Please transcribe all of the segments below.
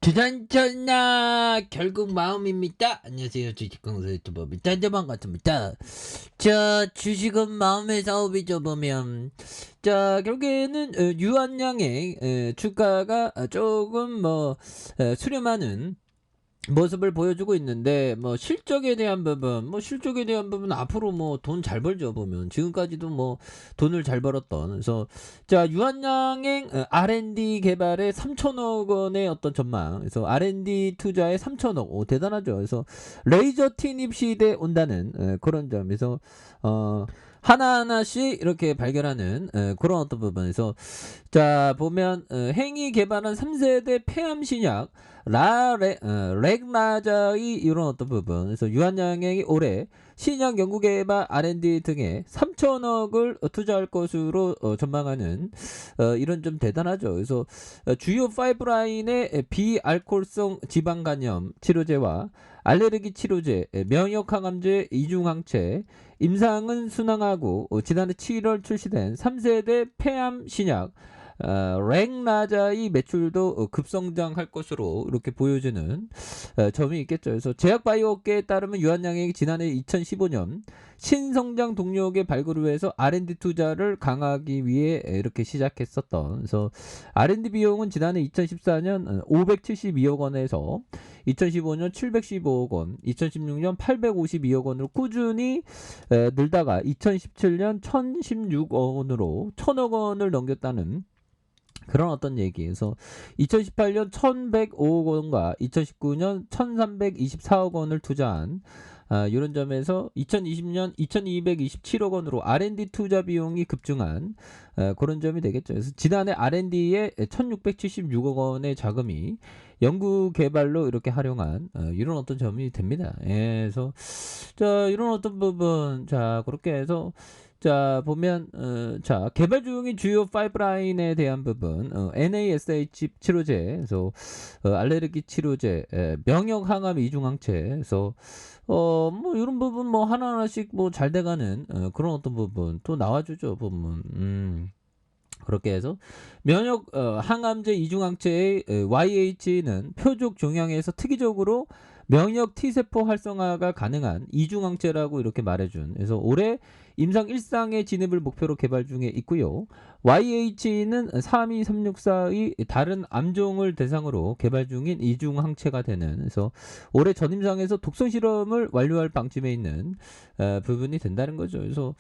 주단전나 결국 마음입니다. 안녕하세요. 주식공사 유튜버 밑단자방 같습니다. 자, 주식은 마음의 사업이죠. 보면 자, 결국에는 유한양의 주가가 조금 수렴하는 모습을 보여주고 있는데, 실적에 대한 부분 앞으로 돈 잘 벌죠. 보면 지금까지도 돈을 잘 벌었던. 그래서 자, 유한양행 R&D 개발에 3천억 원의 어떤 전망. 그래서 R&D 투자에 3천억. 오, 대단하죠. 그래서 레이저 티닙 시대에 온다는 그런 점에서 하나하나씩 이렇게 발견하는 그런 어떤 부분에서 자, 보면 행이 개발한 3세대 폐암 신약 렉라자의 이런 어떤 부분. 그래서 유한양행이 올해 신약 연구개발 R&D 등에 3천억을 투자할 것으로 전망하는 이런 좀 대단하죠. 그래서 주요 파이프라인의 비알코올성 지방간염 치료제와 알레르기 치료제, 면역항암제, 이중항체, 임상은 순항하고 지난해 7월 출시된 3세대 폐암 신약 렉라자의 매출도 급성장할 것으로 이렇게 보여지는 점이 있겠죠. 그래서 제약바이오 업계에 따르면 유한양행이 지난해 2015년 신성장 동력의 발굴을 위해서 R&D 투자를 강화하기 위해 이렇게 시작했었던. 그래서 R&D 비용은 지난해 2014년 572억 원에서 2015년 715억 원, 2016년 852억 원으로 꾸준히 늘다가 2017년 1016억 원으로 1000억 원을 넘겼다는 그런 어떤 얘기에서 2018년 1105억 원과 2019년 1324억 원을 투자한 이런 점에서 2020년 2227억 원으로 R&D 투자 비용이 급증한 그런 점이 되겠죠. 그래서 지난해 R&D에 1676억 원의 자금이 연구 개발로 이렇게 활용한 이런 어떤 점이 됩니다. 예, 그래서 자, 이런 어떤 부분 자, 그렇게 해서 자, 보면 자, 개발 중인 주요 파이프라인에 대한 부분 NASH 치료제, 그래서 알레르기 치료제, 명역 항암 이중항체, 그래서 이런 부분 하나하나씩 잘 돼가는 그런 어떤 부분 또 나와주죠. 보면 그렇게 해서 면역 항암제 이중항체의 YH는 표적 종양에서 특이적으로 면역 T세포 활성화가 가능한 이중항체라고 이렇게 말해준. 그래서 올해 임상 1상의 진입을 목표로 개발 중에 있고요. YH는 32364의 다른 암종을 대상으로 개발 중인 이중항체가 되는. 그래서 올해 전임상에서 독성 실험을 완료할 방침에 있는 부분이 된다는 거죠. 그래서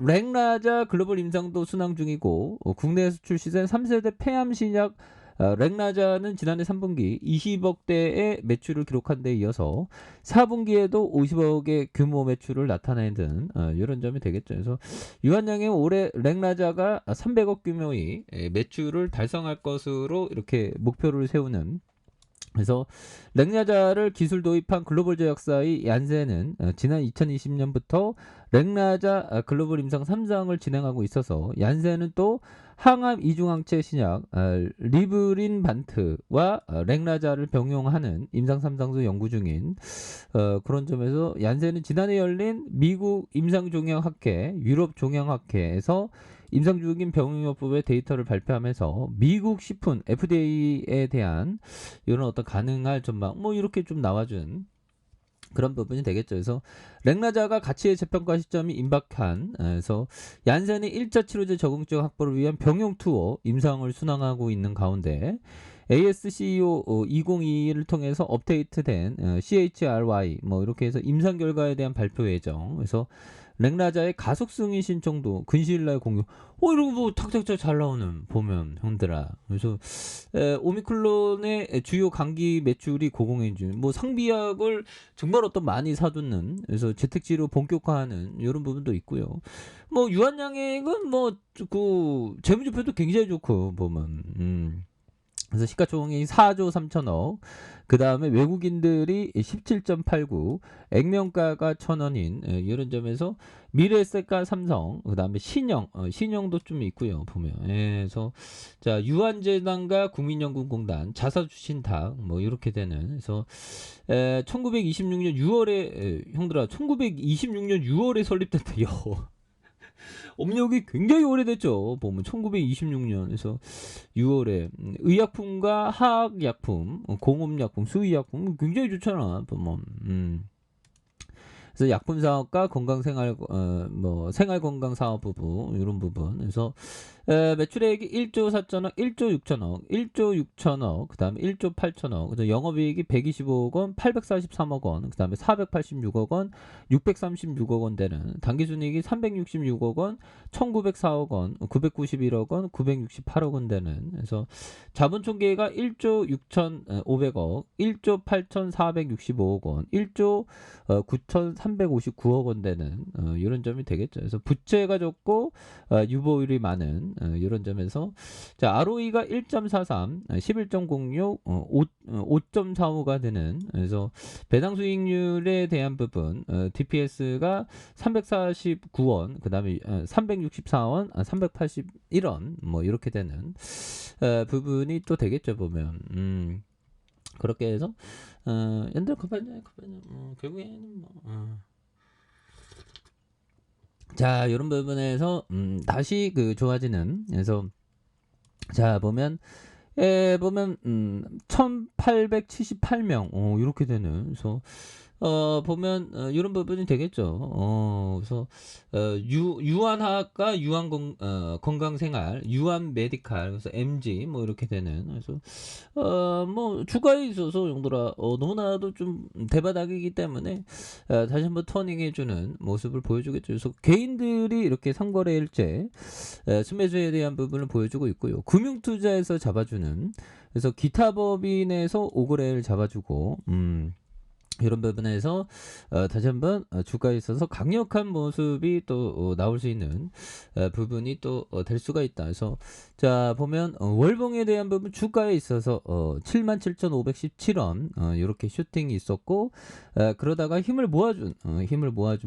렉라자 글로벌 임상도 순항 중이고 국내에서 출시된 3세대 폐암 신약 렉라자는 지난해 3분기 20억대의 매출을 기록한 데 이어서 4분기에도 50억의 규모 매출을 나타내는 등 이런 점이 되겠죠. 그래서 유한양행 올해 렉라자가 300억 규모의 매출을 달성할 것으로 이렇게 목표를 세우는. 그래서 렉라자를 기술 도입한 글로벌 제약사의 얀센은 지난 2020년부터 렉라자 글로벌 임상 3상을 진행하고 있어서 얀센은 또 항암 이중항체 신약 리브린반트와 렉라자를 병용하는 임상 3상도 연구 중인 그런 점에서 얀센은 지난해 열린 미국 임상종양학회, 유럽종양학회에서 임상 중인 병용요법의 데이터를 발표하면서 미국 식품 FDA에 대한 이런 어떤 가능할 전망 이렇게 좀 나와준 그런 부분이 되겠죠. 그래서 렉라자가 가치의 재평가 시점이 임박한 그래서 얀센의 1차 치료제 적응증 확보를 위한 병용 투어 임상을 순항하고 있는 가운데 ASCO 2022를 통해서 업데이트된 CHRY 이렇게 해서 임상 결과에 대한 발표 예정. 그래서 렉라자의 가속승인 신청도 근시일 날 공유. 이런 거 탁탁탁 잘 나오는 보면 형들아. 그래서 오미클론의 주요 감기 매출이 고공행진. 상비약을 정말 어떤 많이 사두는. 그래서 재택치료 본격화하는 이런 부분도 있고요. 유한양행은 그 재무제표도 굉장히 좋고 보면. 그래서 시가총액이 4조 3천억. 그 다음에 외국인들이 17.89, 액면가가 1,000원인 이런 점에서 미래에셋과 삼성, 그 다음에 신영도 좀 있고요. 보면. 그래서 자, 유한재단과 국민연금공단, 자사주신탁 이렇게 되는. 그래서 1926년 6월에 형들아 1926년 6월에 설립됐대요. 업력이 굉장히 오래됐죠. 보면 1926년에서 6월에 의약품과 화학약품, 공업약품, 수의약품 굉장히 좋잖아. 보면. 그래서 약품 사업과 건강생활 뭐 생활건강 사업 부분 이런 부분. 그래서 매출액이 1조 4천억, 1조 6천억, 1조 6천억, 그다음에 1조 8천억. 그래서 영업이익이 125억 원, 843억 원, 그다음에 486억 원, 636억 원 되는 당기순이익이 366억 원, 1,904억 원, 991억 원, 968억 원 되는. 그래서 자본총계가 1조 6,500억, 1조 8,465억 원, 1조 9,359억 원 되는 이런 점이 되겠죠. 그래서 부채가 적고 유보율이 많은 이런 점에서 자 ROE가 1.43, 11.06, 5.45가 되는. 그래서 배당 수익률에 대한 부분 DPS가 349원, 그다음에 364원, 381원 뭐 이렇게 되는 부분이 또 되겠죠 보면. 그렇게 해서 연들 커버냐 결국에는 뭐 자 이런 부분에서 다시 그 좋아지는. 그래서 자 보면 1878명 이렇게 되는. 그래서 보면 이런 부분이 되겠죠. 그래서 유한학과 건강생활, 유한 메디칼, 그래서 MG 뭐 이렇게 되는. 그래서 뭐 주가에 있어서 용도라 너무나도 좀 대바닥이기 때문에 다시 한번 터닝해주는 모습을 보여주겠죠. 그래서 개인들이 이렇게 상거래일제 순매수에 대한 부분을 보여주고 있고요. 금융투자에서 잡아주는. 그래서 기타 법인에서 5거래를 잡아주고 이런 부분에서 다시 한번 주가에 있어서 강력한 모습이 또 나올 수 있는 부분이 또 될 수가 있다. 그래서 자 보면 월봉에 대한 부분 주가에 있어서 77,517원 이렇게 슈팅이 있었고 그러다가 힘을 모아준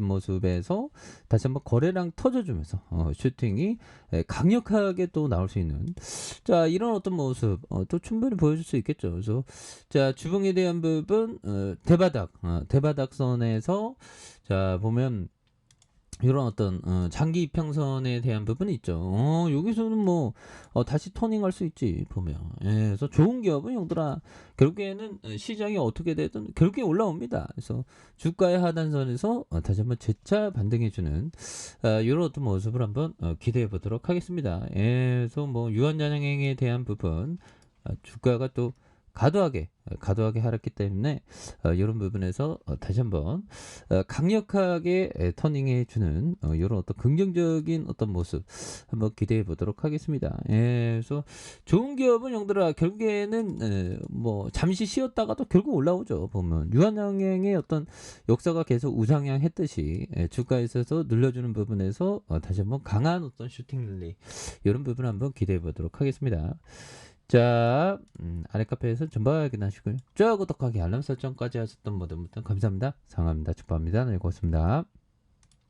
모습에서 다시 한번 거래량 터져주면서 슈팅이 강력하게 또 나올 수 있는 자 이런 어떤 모습 또 충분히 보여줄 수 있겠죠. 그래서 자 주봉에 대한 부분 대바닥선에서 자 보면 이런 어떤 장기 이평선에 대한 부분이 있죠. 여기서는 뭐 다시 토닝할 수 있지 보면. 그래서 좋은 기업은 형들아 결국에는 시장이 어떻게 되든 결국에 올라옵니다. 그래서 주가의 하단선에서 다시 한번 재차 반등해주는 이런 어떤 모습을 한번 기대해 보도록 하겠습니다. 그래서 뭐 유한jan행에 대한 부분 주가가 또 과도하게 하락했기 때문에 이런 부분에서 다시 한번 강력하게 터닝해주는 이런 어떤 긍정적인 어떤 모습 한번 기대해 보도록 하겠습니다. 그래서 좋은 기업은 형들아 결국에는 뭐 잠시 쉬었다가도 결국 올라오죠. 보면 유한양행의 어떤 역사가 계속 우상향했듯이 주가에 있어서 늘려주는 부분에서 다시 한번 강한 어떤 슈팅 랠리 이런 부분 한번 기대해 보도록 하겠습니다. 자, 아래 카페에서 전부 확인하시고요. 좋아요, 구독하기, 알람 설정까지 하셨던 모든 분들 감사합니다. 사랑합니다. 축복합니다. 네, 고맙습니다.